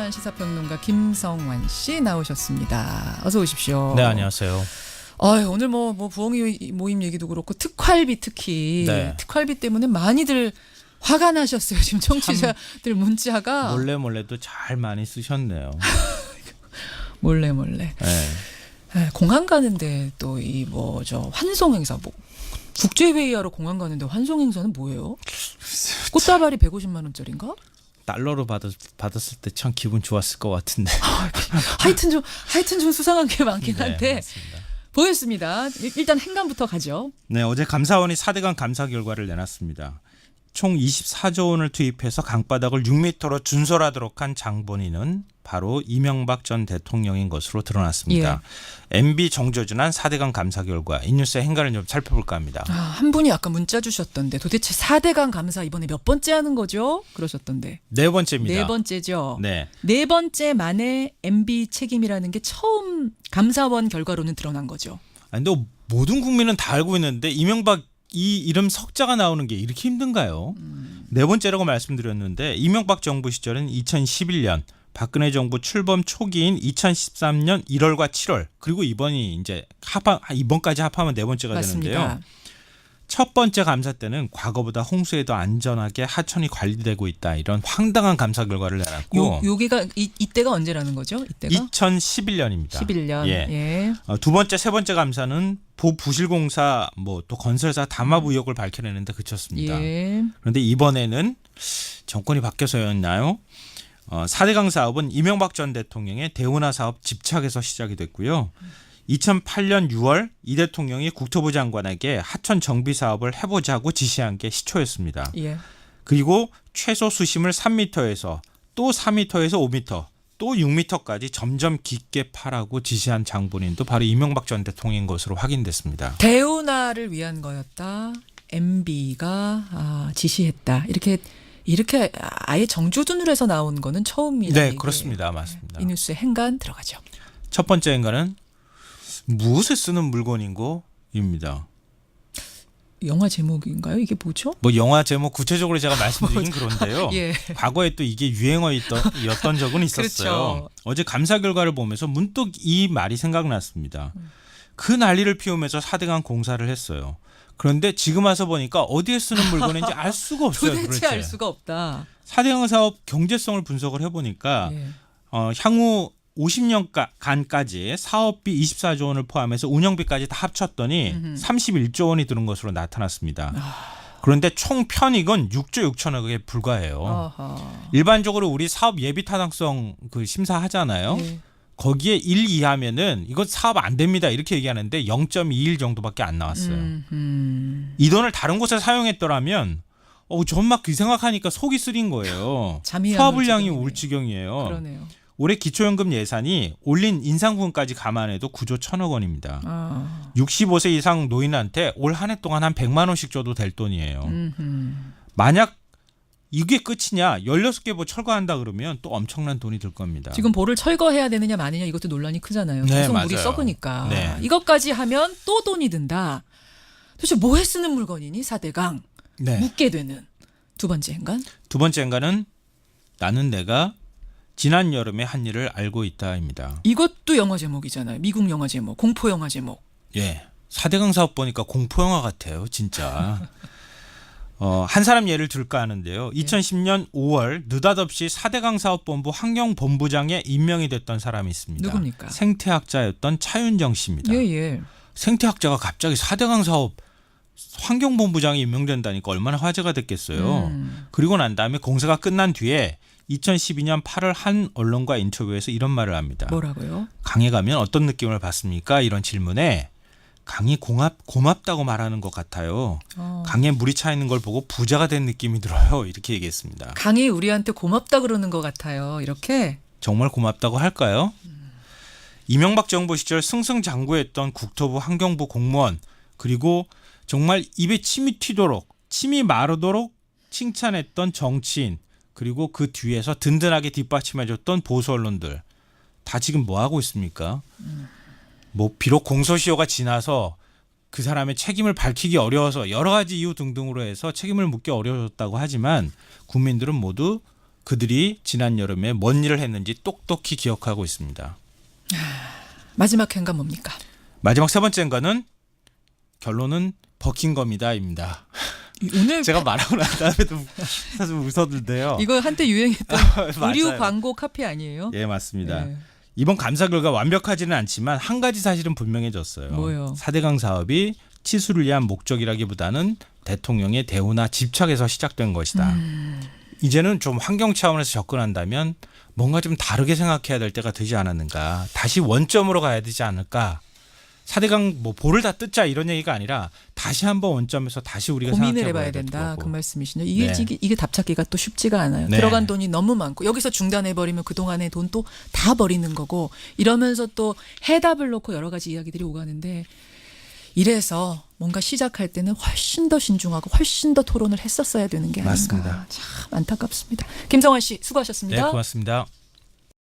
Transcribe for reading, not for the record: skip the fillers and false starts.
유능한 시사평론가 김성완 씨 나오셨습니다. 어서 오십시오. 네, 안녕하세요. 오늘 뭐 부엉이 모임 얘기도 그렇고 특활비 특히 네. 특활비 때문에 많이들 화가 나셨어요. 지금 청취자들 문자가 몰래도 잘 많이 쓰셨네요. 몰래. 네. 네, 공항 가는데 또 이 환송 행사 국제 회의하러 공항 가는데 환송 행사는 뭐예요? 꽃다발이 150만 원짜리인가? 달러로 받았을 때 참 기분 좋았을 것 같은데. 하여튼 좀 수상한 게 많긴 네, 한데 맞습니다. 보겠습니다. 일단 행간부터 가죠. 네, 어제 감사원이 4대강 감사 결과를 내놨습니다. 총 24조 원을 투입해서 강바닥을 6m로 준설하도록 한 장본인은 바로 이명박 전 대통령인 것으로 드러났습니다. MB 정조준한 4대강 감사 결과 이 뉴스의 행간을 좀 살펴볼까 합니다. 한 분이 아까 문자 주셨던데 도대체 4대강 감사 이번에 몇 번째 하는 거죠? 그러셨던데. 네 번째입니다. 네 번째죠. 네. 네 번째 만에 MB 책임이라는 게 처음 감사원 결과로는 드러난 거죠. 아니, 근데 모든 국민은 다 알고 있는데 이명박 이 이름 석자가 나오는 게 이렇게 힘든가요? 네 번째라고 말씀드렸는데 이명박 정부 시절은 2011년 박근혜 정부 출범 초기인 2013년 1월과 7월 그리고 이번이 이제 이번까지 합하면 네 번째가 맞습니다. 되는데요. 첫 번째 감사 때는 과거보다 홍수에 더 안전하게 하천이 관리되고 있다 이런 황당한 감사 결과를 내놨고 여기가 이때가 언제라는 거죠? 이때가 2011년입니다. 11년. 예. 두 번째, 세 번째 감사는 부실공사 또 건설사 담합 의혹을 밝혀내는데 그쳤습니다. 예. 그런데 이번에는 정권이 바뀌어서였나요? 4대강 사업은 이명박 전 대통령의 대운하 사업 집착에서 시작이 됐고요. 2008년 6월 이 대통령이 국토부 장관에게 하천 정비 사업을 해보자고 지시한 게 시초였습니다. 예. 그리고 최소 수심을 3m에서 또 4m에서 5m 또 6m까지 점점 깊게 파라고 지시한 장본인도 바로 이명박 전 대통령인 것으로 확인됐습니다. 대운하를 위한 거였다. MB가 지시했다. 이렇게 아예 정조준으로 해서 나온 거는 처음이다. 네, 그렇습니다. 맞습니다. 이 뉴스의 행간 들어가죠. 첫 번째 행간은 무엇에 쓰는 물건인고입니다. 영화 제목인가요? 이게 뭐죠? 영화 제목 구체적으로 제가 말씀드리긴 그런데요. 예. 과거에 또 이게 유행어였던 적은 있었어요. 그렇죠. 어제 감사 결과를 보면서 문득 이 말이 생각났습니다. 그 난리를 피우면서 4대강 공사를 했어요. 그런데 지금 와서 보니까 어디에 쓰는 물건인지 알 수가 없어요. 도대체 알 수가 없다. 4대강 사업 경제성을 분석을 해보니까 예. 향후 50년간까지 사업비 24조 원을 포함해서 운영비까지 다 합쳤더니 31조 원이 드는 것으로 나타났습니다. 그런데 총 편익은 6조 6천억에 불과해요. 아하. 일반적으로 우리 사업 예비 타당성 심사하잖아요. 예. 거기에 1 이하면은 이거 사업 안 됩니다 이렇게 얘기하는데 0.21 정도밖에 안 나왔어요. 이 돈을 다른 곳에 사용했더라면 전 그 생각하니까 속이 쓰린 거예요. 수화불량이 올 지경이에요. 그러네요. 올해 기초연금 예산이 올린 인상분까지 감안해도 9조 1천억 원입니다. 65세 이상 노인한테 올 한 해 동안 한 100만 원씩 줘도 될 돈이에요. 만약 이게 끝이냐 16개 철거한다 그러면 또 엄청난 돈이 들 겁니다. 지금 보를 철거해야 되느냐 마느냐 이것도 논란이 크잖아요. 네, 계속 물이 맞아요. 썩으니까. 네. 이것까지 하면 또 돈이 든다. 도대체 뭐에 쓰는 물건이니 4대강. 네. 묻게 되는 두 번째 행간. 두 번째 행간은 나는 내가 지난 여름에 한 일을 알고 있다입니다. 이것도 영화 제목이잖아요. 미국 영화 제목, 공포 영화 제목. 예, 4대강 사업 보니까 공포 영화 같아요, 진짜. 한 사람 예를 들까 하는데요. 2010년 5월 느닷없이 4대강 사업본부 환경본부장에 임명이 됐던 사람이 있습니다. 누굽니까? 생태학자였던 차윤정 씨입니다. 예. 생태학자가 갑자기 4대강 사업 환경본부장이 임명된다니까 얼마나 화제가 됐겠어요. 그리고 난 다음에 공사가 끝난 뒤에 2012년 8월 한 언론과 인터뷰에서 이런 말을 합니다. 뭐라고요? 강에 가면 어떤 느낌을 받습니까? 이런 질문에 강이 고맙다고 말하는 것 같아요. 강에 물이 차 있는 걸 보고 부자가 된 느낌이 들어요. 이렇게 얘기했습니다. 강이 우리한테 고맙다 그러는 것 같아요. 이렇게. 정말 고맙다고 할까요? 이명박 정부 시절 승승장구했던 국토부 환경부 공무원 그리고 정말 입에 침이 튀도록 침이 마르도록 칭찬했던 정치인 그리고 그 뒤에서 든든하게 뒷받침해줬던 보수 언론들 다 지금 뭐 하고 있습니까? 비록 공소시효가 지나서 그 사람의 책임을 밝히기 어려워서 여러 가지 이유 등등으로 해서 책임을 묻기 어려워졌다고 하지만 국민들은 모두 그들이 지난 여름에 뭔 일을 했는지 똑똑히 기억하고 있습니다. 마지막 행간 뭡니까? 마지막 세 번째 행간은 결론은 버킹엄이다입니다. 오늘 제가 말하고 난 다음에도 사실 웃었는데요. 이거 한때 유행했던 의류 맞아요. 광고 카피 아니에요? 예, 맞습니다. 네. 이번 감사 결과 완벽하지는 않지만 한 가지 사실은 분명해졌어요. 뭐요? 4대강 사업이 치수를 위한 목적이라기보다는 대통령의 대우나 집착에서 시작된 것이다. 이제는 좀 환경 차원에서 접근한다면 뭔가 좀 다르게 생각해야 될 때가 되지 않았는가. 다시 원점으로 가야 되지 않을까. 4대강 뭐 볼을 다 뜯자 이런 얘기가 아니라 다시 한번 원점에서 다시 우리가 고민을 생각해 해봐야 봐야 된다. 되더라고. 그 말씀이시죠. 이게, 네. 이게 답 찾기가 또 쉽지가 않아요. 네. 들어간 돈이 너무 많고 여기서 중단해버리면 그동안의 돈 또 다 버리는 거고 이러면서 또 해답을 놓고 여러 가지 이야기들이 오가는데 이래서 뭔가 시작할 때는 훨씬 더 신중하고 훨씬 더 토론을 했었어야 되는 게 아닌가. 맞습니다. 참 안타깝습니다. 김성환 씨 수고하셨습니다. 네, 고맙습니다.